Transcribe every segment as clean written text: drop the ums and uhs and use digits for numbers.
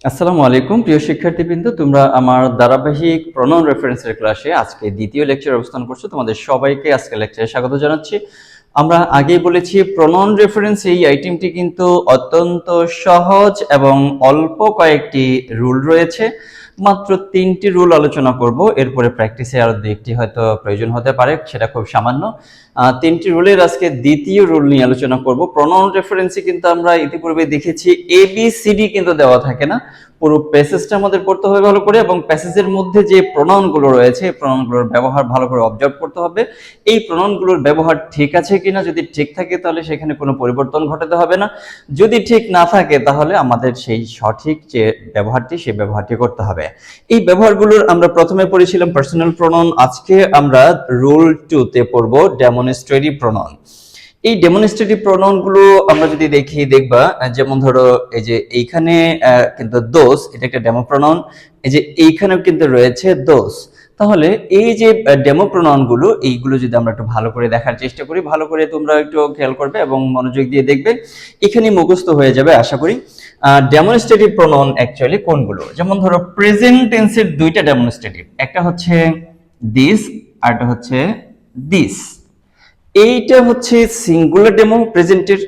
আসসালামু আলাইকুম প্রিয় শিক্ষার্থীবৃন্দ, তোমরা আমার ধারাবাহিক প্রনাউন রেফারেন্সের ক্লাসে আজকে দ্বিতীয় লেকচার অবস্থান করছো। তোমাদের সবাইকে আজকে লেকচারে স্বাগত জানাচ্ছি। আমরা আগেই বলেছি প্রনাউন রেফারেন্স এই আইটেমটি কিন্তু অত্যন্ত সহজ এবং অল্প কয়েকটি রুল রয়েছে। মাত্র 3টি রুল আলোচনা করব, এরপরে প্র্যাকটিসে আরো 2টি হয়তো প্রয়োজন হতে পারে, সেটা খুব সামান্য। 3টি রুলের আজকে দ্বিতীয় রুল নিয়ে আলোচনা করব। প্রনাউন রেফারেন্সে কিন্তু আমরা ইতিপূর্বে দেখেছি ABCD কিন্তু দেওয়া থাকে না, পুরো প্যাসেজটা আমাদের পড়তে হবে ভালো করে, এবং প্যাসেজের মধ্যে যে প্রনাউনগুলো রয়েছে এই প্রনাউনগুলোর ব্যবহার ভালো করে অবজার্ভ করতে হবে। এই প্রনাউনগুলোর ব্যবহার ঠিক আছে কিনা, যদি ঠিক থাকে তাহলে সেখানে কোনো পরিবর্তন ঘটাতে হবে না, যদি ঠিক না থাকে তাহলে আমাদের সেই সঠিক যে ব্যবহারটি সেই ব্যবহারটি করতে হবে। এই ব্যবহারগুলোর আমরা প্রথমে পড়েছিলাম পার্সোনাল প্রনাউন, আজকে আমরা রুল 2 তে পড়ব ডেমনস্ট্রেটিভ প্রনাউন। এই ডেমনস্ট্রেটিভ প্রনাউন গুলো আমরা যদি দেখবা, যেমন ধরো এই যে এইখানে কিন্তু দোস, এটা একটা ডেমো প্রনাউন। এই যে এইখানেও কিন্তু রয়েছে দোস। তাহলে এই যে ডেমো প্রনাউন গুলো, এইগুলো যদি আমরা একটু ভালো করে দেখার চেষ্টা করি, ভালো করে তোমরা একটু খেয়াল করবে এবং মনোযোগ দিয়ে দেখবে, এখানে মুখস্থ হয়ে যাবে আশা করি। ডেমনস্ট্রেটিভ প্রনাউন অ্যাকচুয়ালি কোনগুলো, যেমন ধরো প্রেজেন্ট টেন্সের দুইটা ডেমনস্ট্রেটিভ, একটা হচ্ছে দিস আর একটা হচ্ছে দিস। এইটা হচ্ছে সিঙ্গুলার ডেমো প্রেজেন্টের,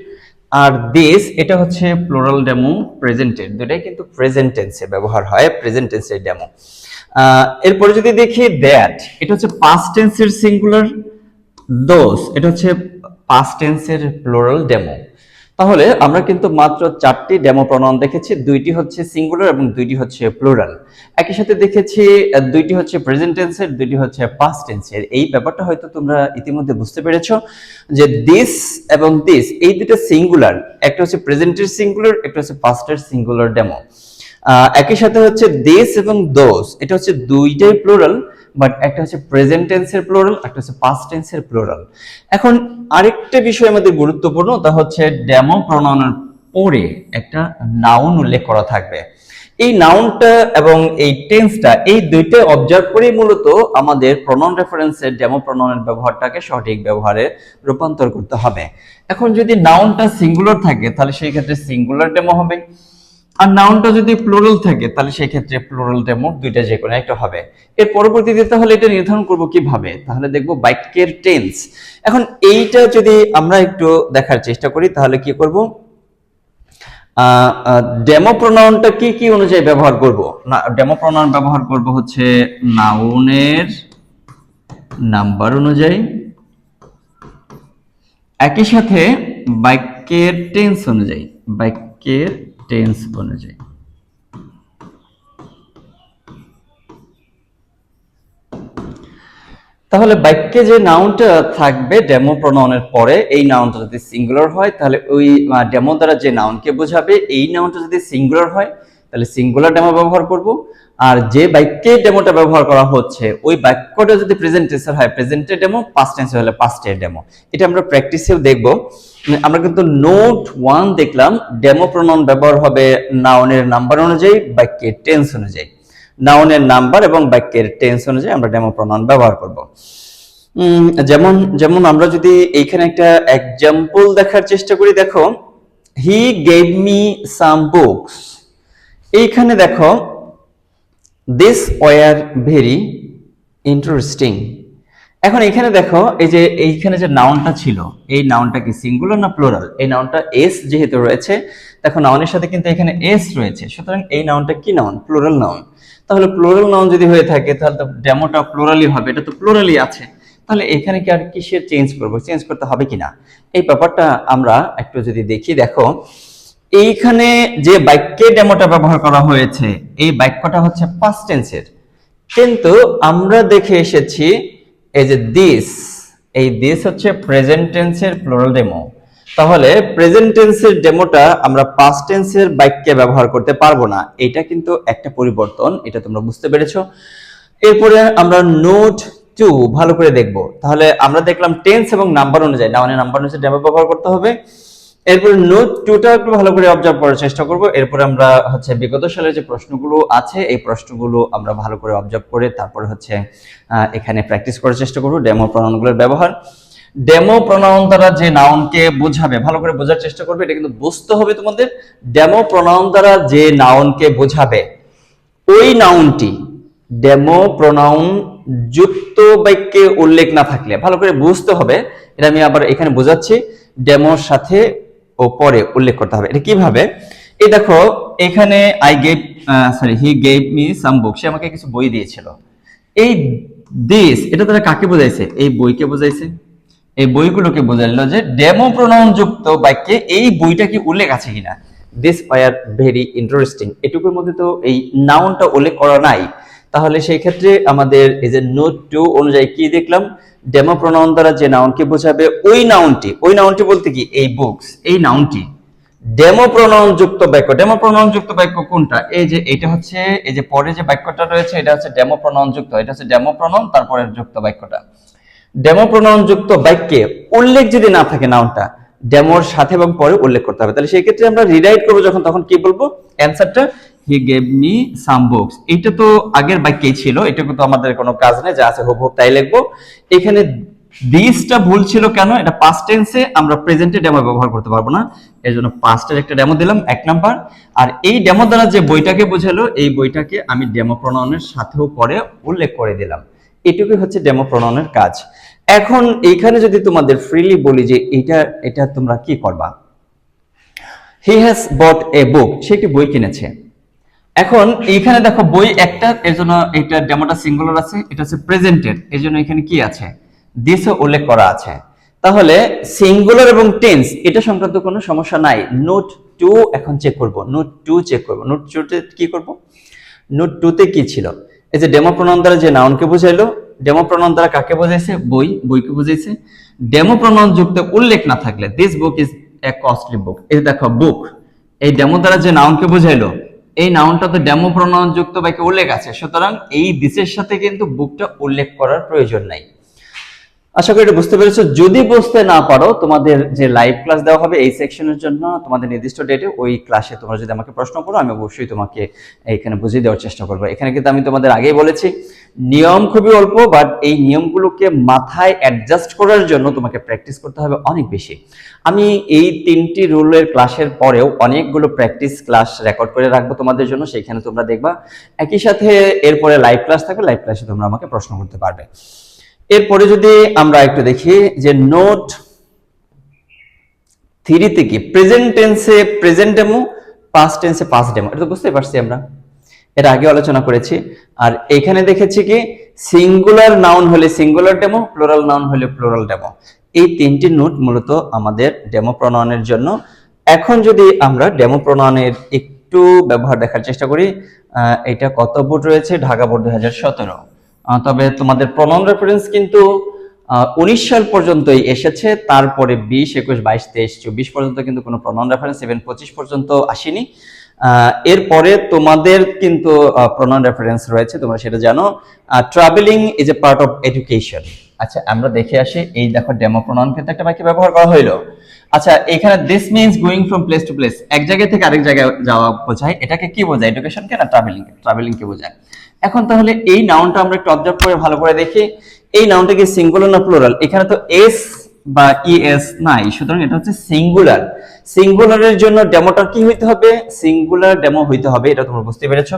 আর দিস এটা হচ্ছে প্লুরাল ডেমো প্রেজেন্টের। দুটাই কিন্তু প্রেজেন্ট টেন্সে ব্যবহার হয়, প্রেজেন্ট টেন্সের ডেমো। এরপরে যদি দেখি দ্যাট, এটা হচ্ছে পাস্ট টেন্সের সিঙ্গুলার, দোস এটা হচ্ছে পাস্ট টেন্সের প্লুরাল ডেমো। তাহলে আমরা কিন্তু মাত্র 4টি ডেমো প্রনাউন দেখেছি, 2টি হচ্ছে সিঙ্গুলার এবং 2টি হচ্ছে প্লুরাল। একই সাথে দেখেছি 2টি হচ্ছে প্রেজেন্ট টেন্সের, 2টি হচ্ছে পাস্ট টেন্সের। এই ব্যাপারটা হয়তো তোমরা ইতিমধ্যে বুঝতে পেরেছো যে দিস এবং দিস এই দুটো সিঙ্গুলার, একটা হচ্ছে প্রেজেন্টের সিঙ্গুলার, একটা হচ্ছে পাস্টের সিঙ্গুলার ডেমো। একই সাথে হচ্ছে দিস এবং দোস, এটা হচ্ছে দুইটাই প্লুরাল, বাট একটা হচ্ছে প্রেজেন্ট টেন্সের প্লুরাল, একটা হচ্ছে পাস্ট টেন্সের প্লুরাল। এখন আরেকটা বিষয় আমাদের গুরুত্বপূর্ণ, তা হচ্ছে ডেমো প্রনাউনের পরে একটা নাউন উল্লেখ করা থাকবে। এই নাউনটা এবং এই টেন্সটা, এই দুইটা অবজার্ভ করেই মূলত আমাদের প্রনাউন রেফারেন্সের ডেমো প্রনাউনের ব্যবহারটাকে সঠিক ব্যবহারে রূপান্তর করতে হবে। এখন যদি নাউনটা সিঙ্গুলার থাকে তাহলে সেই ক্ষেত্রে সিঙ্গুলার ডেমো হবে, আর নাউনটা যদি প্লুরাল থাকে তাহলে সেই ক্ষেত্রে প্লুরাল ডেমো, দুইটা যে কোনো একটা হবে। এর পরবর্তীতে তাহলে এটা নির্ধারণ করব কিভাবে, তাহলে দেখব বাক্যের টেন্স। এখন এইটা যদি আমরা একটু দেখার চেষ্টা করি তাহলে কি করব, ডেমো প্রনাউনটা কি কি অনুযায়ী ব্যবহার করব না, ডেমো প্রনাউন ব্যবহার করব হচ্ছে নাউনের নাম্বার অনুযায়ী, একই সাথে বাক্যের টেন্স অনুযায়ী, বাক্যের টেন্স অনুযায়ী। তাহলে বাক্যে যে নাউনটা থাকবে ডেমো প্রনাউনের পরে, এই নাউনটা যদি সিঙ্গুলার হয় তাহলে ওই ডেমো দ্বারা যে নাউনকে বোঝাবে এই নাউনটা যদি সিঙ্গুলার হয় তাহলে সিঙ্গুলার ডেমো ব্যবহার করব, আর যে বাক্যে ডেমোটা ব্যবহার করা হচ্ছে ওই বাক্যটা যদি প্রেজেন্ট টেন্সের হয় প্রেজেন্টের ডেমো, পাস্ট টেন্সের হলে পাস্টের ডেমো। এটা আমরা প্র্যাকটিসেও দেখব। আমরা কিন্তু নোট 1 দেখলাম, ডেমো প্রনাউন ব্যবহার হবে নাউনের নাম্বার অনুযায়ী, বাক্যের টেন্স অনুযায়ী। নাউনের নাম্বার এবং বাক্যের টেন্স অনুযায়ী আমরা ডেমো প্রনাউন ব্যবহার করব। যেমন যেমন আমরা যদি এইখানে একটা এক্সাম্পল দেখার চেষ্টা করি, দেখো হি গেভ মি সাম বুকস। এইখানে দেখো দিস ওয়ার ভেরি ইন্টারেস্টিং। এখন এখানে দেখো এই যে এইখানে যে নাউনটা ছিল, এই নাউনটা কি সিঙ্গুলার না প্লুরাল? এই নাউনটা এস যেহেতু রয়েছে, দেখো নাউনের সাথে কিন্তু এখানে এস রয়েছে, সুতরাং এই নাউনটা কি নাউন? Plural noun. তাহলে প্লুরাল নাউন যদি হয়ে থাকে তাহলে তো ডেমোটা প্লুরালই হবে, এটা তো প্লুরালই আছে। তাহলে এখানে কি আর কিসের চেঞ্জ করব, চেঞ্জ করতে হবে কিনা এই ব্যাপারটা আমরা একটু যদি দেখি, দেখো এইখানে যে বাক্যে ডেমোটা ব্যবহার করা হয়েছে এই বাক্যটা হচ্ছে পাস্ট টেন্সের, কিন্তু আমরা দেখে এসেছি এই যে দিস, এই দিস হচ্ছে প্রেজেন্ট টেন্সের প্লুরাল ডেমো। তাহলে প্রেজেন্ট টেন্সের ডেমোটা আমরা পাস্ট টেন্সের বাক্যে ব্যবহার করতে পারবো না, এটা কিন্তু একটা পরিবর্তন, এটা তোমরা বুঝতে পেরেছো। এরপরে আমরা নোট 2 ভালো করে দেখব। তাহলে আমরা দেখলাম টেন্স এবং নাম্বার অনুযায়ী, নাউনের নাম্বার অনুযায়ী ডেমো ব্যবহার করতে হবে। এরপরে নোট 2টা একটু ভালো করে অবজার্ভ করার চেষ্টা করব। এরপরে আমরা হচ্ছে বিগত সালের যে প্রশ্নগুলো আছে এই প্রশ্নগুলো আমরা ভালো করে অবজার্ভ করে তারপরে হচ্ছে এখানে প্র্যাকটিস করার চেষ্টা করব ডেমো প্রনাউনগুলোর ব্যবহার। ডেমো প্রোনাউন দ্বারা যে নাউনকে বোঝাবে, ভালো করে বোঝার চেষ্টা করবে, এটা কিন্তু বুঝতে হবে তোমাদের। ডেমো প্রোনাউন দ্বারা যে নাউনকে বোঝাবে ওই নাউনটি ডেমো প্রোনাউন যুক্ত বাক্যে উল্লেখ না থাকলে, ভালো করে বুঝতে হবে। এটা আমি আবার এখানে বোঝাচ্ছি, ডেমোর সাথে ও পরে উল্লেখ করতে হবে। এটা কিভাবে? এই দেখো এখানে হি গেভ মি সাম বুক, সে আমাকে কিছু বই দিয়েছিল। এই দিস এটা তারা কাকে বোঝাইছে? এই বইকে বোঝাইছে। এই বইগুলোকে বোঝাইলো যে ডেমো প্রোনাউন যুক্ত বাক্যে এই বইটা কি উল্লেখ আছে কিনা। দিস ওয়ার ভেরি ইন্টারেস্টিং, এটুকুর মধ্যে তো এই নাউনটা উল্লেখ করা নাই। তাহলে সেই ক্ষেত্রে আমাদের এই যে নোট 2 অনুযায়ী কি দেখলাম, ডেমো প্রোনাউন দ্বারা যে নাউনকে বোঝাবে ওই নাউনটি বলতে কি এই বুকস, এই নাউনটি ডেমো প্রোনাউন যুক্ত বাক্য। ডেমো প্রোনাউন যুক্ত বাক্য কোনটা? এই যে এটা হচ্ছে, এই যে পরে যে বাক্যটা রয়েছে এটা হচ্ছে ডেমো প্রোনাউন যুক্ত, এটা হচ্ছে ডেমো প্রোনাউন তারপরে যুক্ত বাক্যটা। ডেমো প্রোনাউন যুক্ত বাক্যে উল্লেখ যদি না থাকে নাউনটা, ডেমোর সাথে এবং পরে উল্লেখ করতে হবে। তাহলে সেই ক্ষেত্রে আমরা রিরাইট করবো যখন, তখন কি বলবো? অ্যানসারটা he gave me some books. এটা তো আগের বাক্যেই ছিল, এটুকু তো আমাদের কোনো কাজ নেই, যা আছে হুবহু তাই লিখবো। এখানে দিসটা ভুল ছিল কেন? এটা পাস্ট টেন্সে, আমরা প্রেজেন্টে ডেমো ব্যবহার করতে পারবো না, এর জন্য পাস্টের একটা ডেমো দিলাম 1 নাম্বার। আর এই ডেমো দ্বারা যে বইটাকে বোঝালো এই বইটাকে আমি ডেমো প্রোনাউনের সাথেও পরে উল্লেখ করে দিলাম। এটুকুই হচ্ছে ডেমো প্রোনাউনের কাজ। এখন এইখানে যদি তোমাদের ফ্রিলি বলি যে এটা তোমরা কি করবা, হি হ্যাজ বট এ বুক, সে একটি বই কিনেছে। এখন এইখানে দেখো বই একটা, এর জন্য এটা ডেমোটা সিঙ্গুলার আছে, এটা হচ্ছে প্রেজেন্টেড, এর জন্য এখানে কি আছে? দিস উল্লেখ করা আছে। তাহলে সিঙ্গুলার এবং টেন্স এটা সংক্রান্ত কোনো সমস্যা নাই। নোট 2 এখন চেক করব, নোট 2 চেক করব। নোট 2 তে কি করব? নোট 2 তে কি ছিল? এই যে ডেমো প্রোনাউন দ্বারা যে নাউনকে বোঝাইলো, ডেমো প্রোনাউন দ্বারা কাকে বোঝাইছে? বইকে বোঝাইছে। ডেমো প্রোনাউন যুক্ত উল্লেখ না থাকলে this book is a costly book, এই দেখো বুক, এই ডেমো দ্বারা যে নাউনকে বোঝাইলো এই নাউনটা তো ডেমো প্রোনাউন যুক্ত বাক্যে উল্লেখ আছে, সুতরাং এই দিসের সাথে কিন্তু বুকটা উল্লেখ করার প্রয়োজন নাই। আশা করি এটা বুঝতে পেরেছো। যদি বুঝতে না পারো, তোমাদের যে লাইভ ক্লাস দেওয়া হবে এই সেকশনের জন্য তোমাদের নির্দিষ্ট ডেটে, ওই ক্লাসে তোমরা যদি আমাকে প্রশ্ন করো আমি অবশ্যই তোমাকে এখানে বুঝিয়ে দেওয়ার চেষ্টা করবো। এখানে কিন্তু আমি তোমাদের আগেই বলেছি নিয়ম খুবই অল্প, বাট এই নিয়মগুলোকে মাথায় অ্যাডজাস্ট করার জন্য তোমাকে প্র্যাকটিস করতে হবে অনেক বেশি। আমি এই 3টি রুলের ক্লাসের পরেও অনেকগুলো প্র্যাকটিস ক্লাস রেকর্ড করে রাখবো তোমাদের জন্য, সেইখানে তোমরা দেখবা। একই সাথে এরপরে লাইভ ক্লাস থাকবে, লাইভ ক্লাসে তোমরা আমাকে প্রশ্ন করতে পারবে। এরপরে যদি আমরা একটু দেখি যে নোট 3 থেকে প্রেজেন্ট টেন্সে প্রেজেন্ট ডেমো, পাস্ট টেন্সে পাস্ট ডেমো, এটা তো বুঝতে পারছি আমরা, এর আগে আলোচনা করেছি। আর এখানে দেখেছি কি সিঙ্গুলার নাউন হলে সিঙ্গুলার ডেমো, প্লুরাল নাউন হলে প্লুরাল ডেমো। এই 3টি নোট মূলত আমাদের ডেমো প্রোনাউনের জন্য। এখন যদি আমরা ডেমো প্রোনাউনের একটু ব্যবহার দেখার চেষ্টা করি, এটা কত বোর্ড রয়েছে? ঢাকা বোর্ড 2017। তবে তোমাদের প্রোনাউন রেফারেন্স কিন্তু 19 সাল পর্যন্তই এসেছে, তারপরে 20, 21, 22, 23, 24 পর্যন্ত কিন্তু কোনো প্রোনাউন রেফারেন্স, ইভেন 25 পর্যন্ত আসেনি। এরপরে তোমাদের কিন্তু প্রোনাউন রেফারেন্স রয়েছে, তোমরা সেটা জানো। Travelling is a part of education. আচ্ছা আমরা দেখে আসি, এই দেখো ডেমো প্রোনাউন কিন্তু একটা বাক্যে ব্যবহার করা হইলো। আচ্ছা এখানে this means going from place to place, এক জায়গা থেকে আরেক জায়গায় যাওয়া বোঝায়। এটাকে কি বোঝায়? এডুকেশনকে না ট্রাভেলিংকে বোঝায়। এখন তাহলে এই নাউনটা আমরা একটু অবজার্ভ করে ভালো করে দেখি, এই নাউনটা কি সিঙ্গুলার না প্লুরাল? এখানে তো এস বা ইএস নাই, সুতরাং এটা হচ্ছে সিঙ্গুলার। সিঙ্গুলারের জন্য ডেমোটা কি হইতে হবে? সিঙ্গুলার ডেমো হইতে হবে, এটা তোমরা বুঝতে পেরেছো।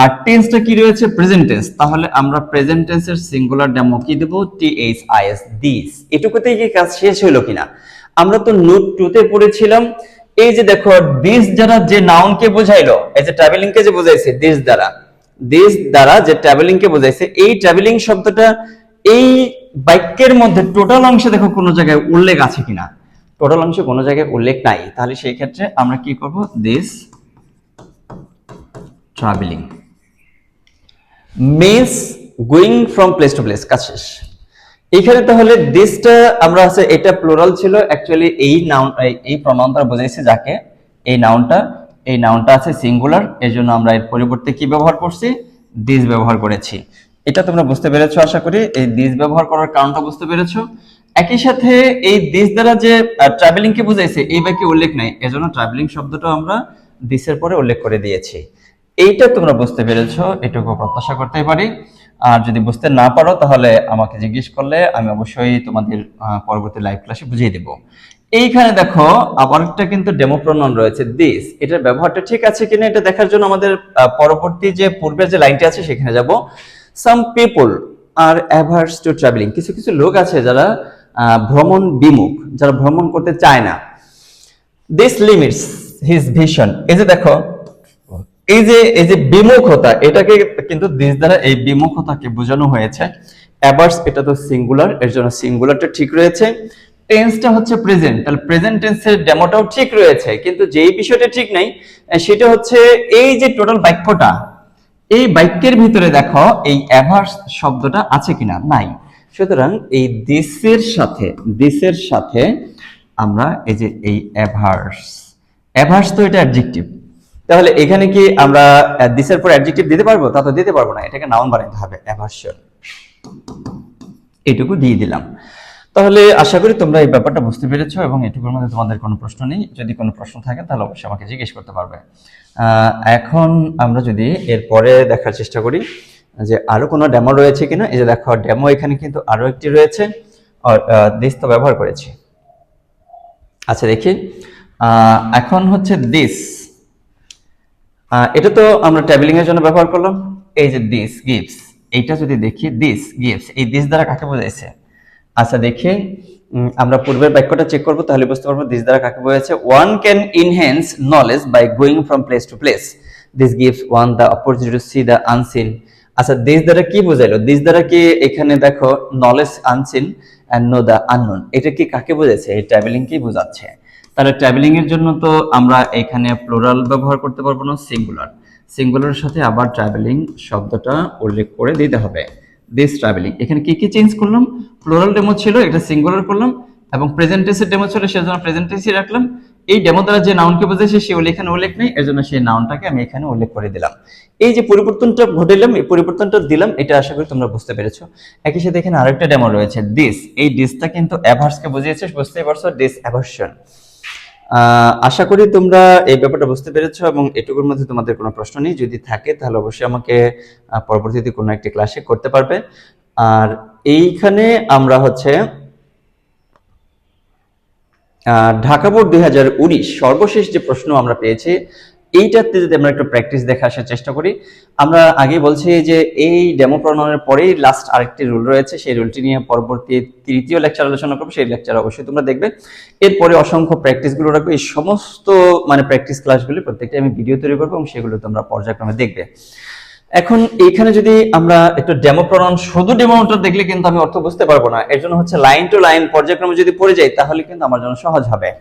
আর টেন্সটা কি রয়েছে? প্রেজেন্ট টেন্স, তাহলে আমরা প্রেজেন্ট টেন্সের সিঙ্গুলার ডেমো কি দেব? THIS, this. এটুকুতেই কি কাজ শেষ হলো কিনা? আমরা তো নোট 2 তে পড়েছিলাম, এই যে দেখো দিস দ্বারা যে নাউনকে বোঝাইলো, এই যে ট্রাভেলিংকে যে বোঝাইছে দিস দ্বারা যে ট্রাভেলিংকে বোঝাইছে, এই ট্রাভেলিং শব্দটা এই বাক্যের মধ্যে টোটাল অংশে দেখো কোনো জায়গায় উল্লেখ আছে কিনা? টোটাল অংশে কোনো জায়গায় উল্লেখ নাই। তাহলে সেই ক্ষেত্রে আমরা কি করব? This travelling means going from place to place, কাজ শেষ। এখানে তাহলে দিসটা আমরা আছে, এটা প্লুরাল ছিল অ্যাকচুয়ালি, এই নাউন এই প্রনাউনটা বোঝাইছে যাকে, এই নাউনটা আছে সিঙ্গুলার, এজন্য আমরা এর পরিবর্তে কি ব্যবহার করছি? দিস ব্যবহার করেছি। এটা তোমরা বুঝতে পেরেছো আশা করি, এই দিস ব্যবহার করার কারণটা বুঝতে পেরেছো। একই সাথে এই দিস দ্বারা যে ট্রাভেলিং কে বোঝাইছে এই বাক্যে উল্লেখ নাই, এজন্য ট্রাভেলিং শব্দটা আমরা দিসের পরে উল্লেখ করে দিয়েছি। এইটা তোমরা বুঝতে পেরেছো, এটুকু প্রত্যাশা করতেই পারি। আর যদি বুঝতে না পারো তাহলে আমাকে জিজ্ঞেস করলে আমি অবশ্যই তোমাদের পরবর্তী লাইভ ক্লাসে বুঝিয়ে দেব। এইখানে দেখো আবার একটা কিন্তু ডেমো প্রনাউন রয়েছে দিস, এটার ব্যবহারটা ঠিক আছে কিনা এটা দেখার জন্য আমাদের পরবর্তী যে পূর্বের যে লাইনটি আছে সেখানে যাব। সাম পিপল আর অ্যাভার্স টু ট্রাভেলিং, কিছু কিছু লোক আছে যারা ভ্রমণ বিমুখ, যারা ভ্রমণ করতে চায় না। দিস লিমিটস হিজ ভিশন, এই যে দেখো এই যে বিমুখতা, এটাকে কিন্তু দিস দ্বারা এই বিমুখতাকে বোঝানো হয়েছে। অ্যাভার্স এটা তো সিঙ্গুলার, এর জন্য সিঙ্গুলারটা ঠিক রয়েছে। টেন্সটা হচ্ছে প্রেজেন্ট, তাহলে প্রেজেন্ট টেন্সের ডেমোটাও ঠিক রয়েছে, কিন্তু যেই বিষয়টা ঠিক নাই সেটা হচ্ছে এই যে টোটাল বাক্যটা, এই বাক্যের ভিতরে দেখো এই অ্যাভার্স শব্দটা আছে কিনা, নাই। সুতরাং এই দিসের সাথে আমরা এই যে এই অ্যাভার্স তো এটা অ্যাডজেক্টিভ, তাহলে এখানে কি আমরা দিসের পর অ্যাডজেক্টিভ দিতে পারবো? তা তো দিতে পারবো না, এটাকে নাউন বানাইতে হবে, অ্যাভার্সন। এটুকু দিয়ে দিলাম। তাহলে আশা করি তোমরা এই ব্যাপারটা বুঝতে পেরেছো এবং এটুকুর মধ্যে তোমাদের কোনো প্রশ্ন নেই। যদি কোনো প্রশ্ন থাকে তাহলে অবশ্যই আমাকে জিজ্ঞেস করতে পারবে। এখন আমরা যদি এরপরে দেখার চেষ্টা করি যে আরো কোনো ডেমো রয়েছে কিনা। এই যে দেখো ডেমো এখানে কিন্তু আরো একটি রয়েছে, দিস তো ব্যবহার করেছি। আচ্ছা দেখি, এখন হচ্ছে দিস, এটা তো আমরা ট্রাভেলিং এর জন্য ব্যবহার করলাম। এই যে দিস গিভস, এইটা যদি দেখি দিস গিভস, এই দিস দ্বারা কাকে বোঝাইছে? আচ্ছা দেখি, আমরা পূর্বের বাক্যটা চেক করব, তাহলে বুঝতে পারবো দিস দ্বারা কাকে বোঝাইছে। One can enhance knowledge by going from place to place, this gives one the opportunity to see the unseen. আচ্ছা দিস দ্বারা কি বোঝাইলো? দিস দ্বারা কি এখানে দেখো knowledge unseen and know the unknown, এটা কি কাকে বোঝাচ্ছে? এই ট্রাভেলিং কি বোঝাচ্ছে? তাহলে ট্রাভেলিং এর জন্য তো আমরা এখানে প্লুরাল ব্যবহার করতে পারবো না, সিঙ্গুলারের সাথে আবার ট্রাভেলিং শব্দটা উল্লেখ করে দিতে হবে। দিস ট্রাভেলিং, এখানে কি কি চেঞ্জ করলাম? প্লুরাল ডেমো ছিল, এটা সিঙ্গুলার করলাম, এবং প্রেজেন্ট টেন্সের ডেমো ছিল, সেজন্য প্রেজেন্ট টেন্সই রাখলাম। এই ডেমো দ্বারা যে নাউনকে বোঝাচ্ছে সে এখানে উল্লেখ নেই, এর জন্য সেই নাউনটাকে আমি এখানে উল্লেখ করে দিলাম। এই যে পরিবর্তনটা ঘটাইলাম, এই পরিবর্তনটা দিলাম, এটা আশা করি তোমরা বুঝতে পেরেছো। একই সাথে এখানে আরেকটা ডেমো রয়েছে দিস, এই দিসটা কিন্তু অ্যাভার্সকে বুঝিয়েছে, বুঝতেই পারছো, দিস অ্যাভার্সন। আশা করি তোমরা এই ব্যাপারটা বুঝতে পেরেছো এবং এটুকুর মধ্যে তোমাদের কোনো প্রশ্ন নেই। যদি থাকে তাহলে অবশ্যই আমাকে পরবর্তীতে কোনো একটি ক্লাসে করতে পারবে। আর এইখানে আমরা হচ্ছে ঢাকা বোর্ড 2019 সর্বশেষ যে প্রশ্ন আমরা পেয়েছি, এইটাতে যদি আমরা একটু প্র্যাকটিস দেখে আসার চেষ্টা করি। আমরা আগে বলছি যে এই ডেমো প্রণয়নের পরেই লাস্ট আরেকটি রুল রয়েছে, সেই রুলটি নিয়ে পরবর্তী তৃতীয় লেকচার আলোচনা করবো, সেই লেকচার অবশ্যই তোমরা দেখবে। এরপরে অসংখ্য প্র্যাকটিসগুলো রাখবো, এই সমস্ত মানে প্র্যাকটিস ক্লাসগুলি প্রত্যেকটা আমি ভিডিও তৈরি করবো এবং সেগুলো তোমরা পর্যায়ক্রমে দেখবে। এখন এইখানে যদি আমরা একটু ডেমো প্রনাউন, শুধু ডেমোটা দেখলে কিন্তু আমি অর্থ বুঝতে পারবো না, এর জন্য হচ্ছে লাইন টু লাইন পর্যায়ক্রমে যদি পড়ে যাই তাহলে কিন্তু আমার জন্য সহজ হবে।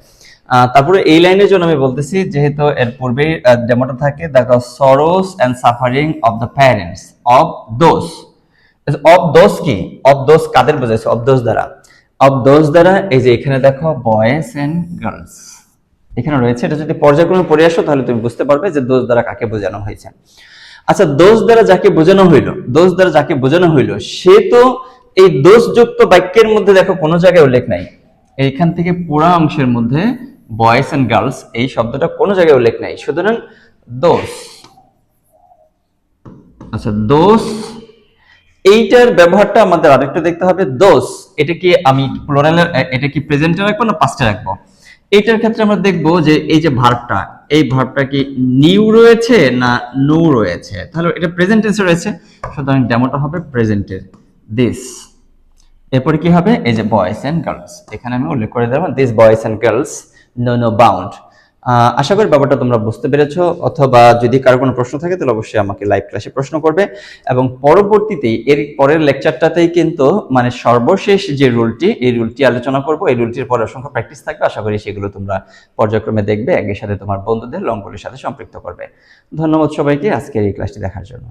তারপরে এই লাইনের জন্য আমি বলতেছি, যেহেতু এর পূর্বে ডেমোটা থাকে, দেখো sorrows and suffering of the parents of those. Of those কি? অফ দোজ কাদের বোঝাচ্ছে? অফ দোজ দ্বারা, অফ দোজ দ্বারা এই যে এখানে দেখো বয়েজ এন্ড গার্লস এখানে রয়েছে। এটা যদি পর্যায়ক্রমে পড়ে আসো তাহলে তুমি বুঝতে পারবে যে দোজ দ্বারা কাকে বোঝানো হয়েছে। আচ্ছা দোষ দ্বারা যাকে বোঝানো হইলো সে তো এই দোষযুক্ত বাক্যের মধ্যে দেখো কোনো জায়গায় উল্লেখ নাই। এইখান থেকে পুরো অংশের মধ্যে বয়েজ এন্ড গার্লস এই শব্দটা কোনো জায়গায় উল্লেখ নাই, সুতরাং দোষ। আচ্ছা দোষ, এইটার ব্যবহারটা আমাদের আরেকটু দেখতে হবে। দোষ এটা কি আমি প্লুরালের, এটা কি প্রেজেন্টে রাখবো না পাস্টে রাখবো? এইটার ক্ষেত্রে আমরা দেখবো যে এই যে ভার্বটা, এই ভার্বটা কি নিউ রয়েছে না নো রয়েছে? তাহলে এটা প্রেজেন্ট টেন্সে রয়েছে, সুতরাং ডেমোটা হবে প্রেজেন্টের দিস। এরপরে কি হবে? এই যে বয়েজ এন্ড গার্লস, এখানে আমি উল্লেখ করে দেব this boys and girls no bound. আশা করি ব্যাপারটা তোমরা বুঝতে পেরেছো, অথবা যদি কারো কোনো প্রশ্ন থাকে তাহলে অবশ্যই আমাকে লাইভ ক্লাসে প্রশ্ন করবে। এবং পরবর্তীতে এর পরের লেকচারটাতেই কিন্তু মানে সর্বশেষ যে রুলটি, এই রুলটি আলোচনা করব। এই রুলটির পরে অসংখ্য প্র্যাকটিস থাকবে, আশা করি সেগুলো তোমরা পর্যায়ক্রমে দেখবে, একই সাথে তোমার বন্ধুদের লংগুলির সাথে সম্পৃক্ত করবে। ধন্যবাদ সবাইকে আজকের এই ক্লাসটি দেখার জন্য।